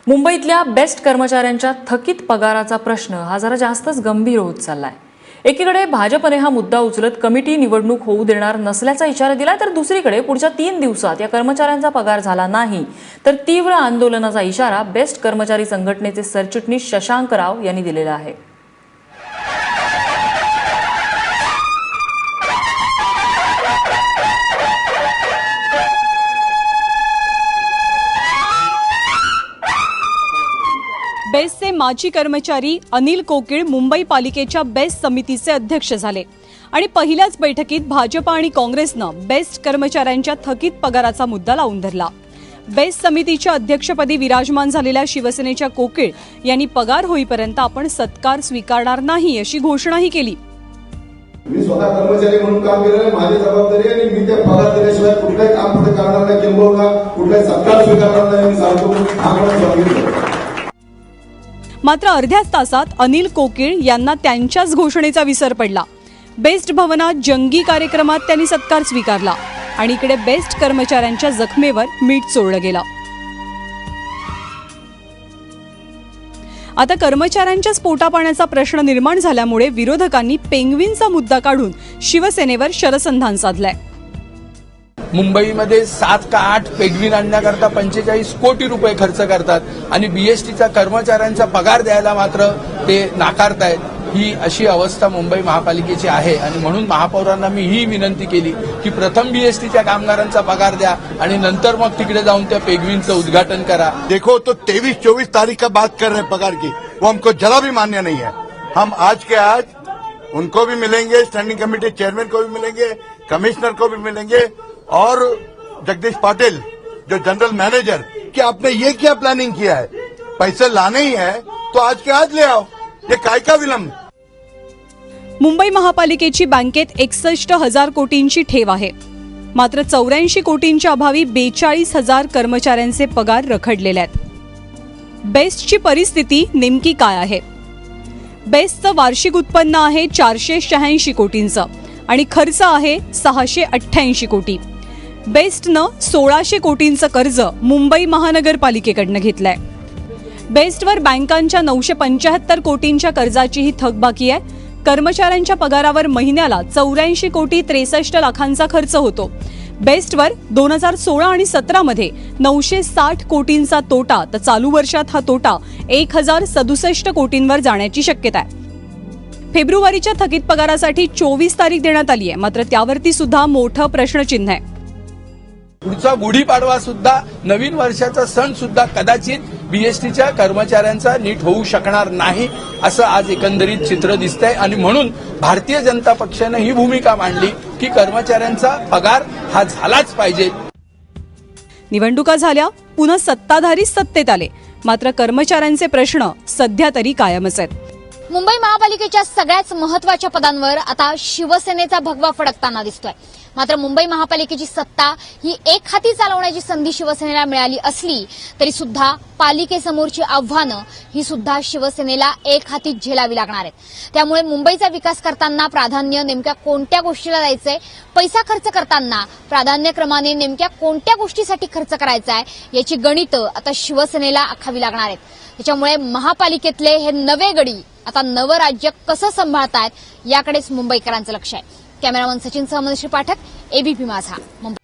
मुंबईतल्या बेस्ट कर्मचाऱ्यांच्या थकीत पगाराचा प्रश्न हा जरा जास्तच गंभीर होत चाललाय। एकीकडे भाजपने हा मुद्दा उचलत कमिटी निवडणूक होऊ देणार नसल्याचा इशारा दिला, तर दुसरीकडे पुढच्या 3 दिवसात या कर्मचाऱ्यांचा पगार झाला नाही तर तीव्र आंदोलनाचा इशारा बेस्ट कर्मचारी संघटनेचे सरचिटणीस शशांक राव यांनी दिलेला आहे। बेस्टचे माजी कर्मचारी अनिल कोकीळ मुंबई पालिकेच्या बेस्ट समितीचे अध्यक्ष झाले आणि पहिल्याच बैठकीत भाजप आणि काँग्रेसनं बेस्ट कर्मचाऱ्यांच्या थकीत पगाराचा मुद्दा लावून धरला। बेस्ट समितीच्या अध्यक्षपदी विराजमान झालेल्या शिवसेनेच्या कोकीळ यांनी पगार होईपर्यंत आपण सत्कार स्वीकारणार नाही अशी घोषणाही केली। मी स्वतः कर्मचारी म्हणून काम केलं, माझी जबाबदारी आहे आणि मी त्या पगार दिल्याशिवाय कुठलंही काम पुढे करणार नाही, किंबहुना कुठलाही सत्कार स्वीकारणार नाही, मी सांगतो। मात्र अर्ध्याच तासात अनिल कोकीळ यांना त्यांच्याच घोषणेचा विसर पडला। बेस्ट भवनात जंगी कार्यक्रमात त्यांनी सत्कार स्वीकारला आणि इकडे बेस्ट कर्मचाऱ्यांच्या जखमेवर मीठ चोळलं गेलं। आता कर्मचाऱ्यांच्या पोटापाण्याचा प्रश्न निर्माण झाल्यामुळे विरोधकांनी पेंग्विनचा मुद्दा काढून शिवसेनेवर शरसंधान साधलंय। मुंबईमध्ये 7 का 8 पेंग्विन आणण्याकरता 45 कोटी रुपये खर्च करतात आणि बीएसटीचा कर्मचाऱ्यांचा पगार द्यायला मात्र ते नाकारतायत। ही अशी अवस्था मुंबई महापालिकेची आहे आणि म्हणून महापौरांना मी ही विनंती केली की प्रथम बीएसटीच्या कामगारांचा पगार द्या आणि नंतर मग तिकडे जाऊन त्या पेंग्विनचं उद्घाटन करा। देखो तो 23-24 तारीख का बात कर रहे हैं पगार की, वो हमको जरा भी मान्य नहीं है। हम आज के आज उनको भी मिलेंगे, स्टैंडिंग कमेटी चेयरमैन को भी मिलेंगे, कमिश्नर को भी मिलेंगे और जगदीश पाटिल जो जनरल मैनेजर, कि आपने ये क्या प्लानिंग किया है? पैसे लाने ही है तो आज के आज ले आओ, ये काय का विलंब? मुंबई महापालिकेची बँकेत 61,000 कोटींची ठेव आहे, मात्र 84 कोटींच्या अभावी 42,000 कर्मचाऱ्यांचे पगार रखडलेले आहेत। बेस्टची परिस्थिती नेमकी काय आहे? बेस्टचं वार्षिक उत्पन्न आहे 486 कोटींचं आणि खर्च आहे 688 कोटी। बेस्टनं 1600 कोटींचं कर्ज मुंबई महानगरपालिकेकडनं घेतलंय। बेस्टवर बँकांच्या 975 कोटींच्या कर्जाचीही थकबाकी आहे। कर्मचाऱ्यांच्या पगारावर महिन्याला 84 कोटी 63 लाखांचा खर्च होतो। बेस्टवर 2016 आणि 17 मध्ये 960 कोटींचा तोटा, तर चालू वर्षात हा तोटा 1067 कोटींवर जाण्याची शक्यता आहे। फेब्रुवारीच्या थकीत पगारासाठी 24 तारीख देण्यात आली आहे, मात्र त्यावरती सुद्धा मोठं प्रश्नचिन्ह आहे। पुढचा गुढीपाडवा सुद्धा, नवीन वर्षाचा सण सुद्धा कदाचित बीएसटीच्या कर्मचाऱ्यांचा नीट होऊ शकणार नाही असं आज एकंदरीत चित्र दिसतंय आणि म्हणून भारतीय जनता पक्षाने ही भूमिका मांडली की कर्मचाऱ्यांचा पगार हा झालाच पाहिजे। निवडणुका झाल्या, पुन्हा सत्ताधारी सत्तेत आले, मात्र कर्मचाऱ्यांचे प्रश्न सध्या तरी कायमच आहेत। मुंबई महापालिकेच्या सगळ्याच महत्वाच्या पदांवर आता शिवसेनेचा भगवा फडकताना दिसतोय। मात्र मुंबई महापालिकेची सत्ता ही एक हाती चालवण्याची संधी शिवसेनेला मिळाली असली तरी सुद्धा पालिकेसमोरची आव्हानं ही सुद्धा शिवसेनेला एक हाती झेलावी लागणार आहेत। त्यामुळे मुंबईचा विकास करताना प्राधान्य नेमक्या कोणत्या गोष्टीला द्यायचंय, पैसा खर्च करताना प्राधान्यक्रमाने नेमक्या कोणत्या गोष्टीसाठी खर्च करायचा आहे याची गणितं आता शिवसेनेला आखावी लागणार आहेत। त्याच्यामुळे महापालिकेतले हे नवे गडी आता नवं राज्य कसं सांभाळतायत याकडेच मुंबईकरांचं लक्ष आहे। कॅमेरामन सचिन सह मनश्री पाठक, एबीपी माझा, मुंबई।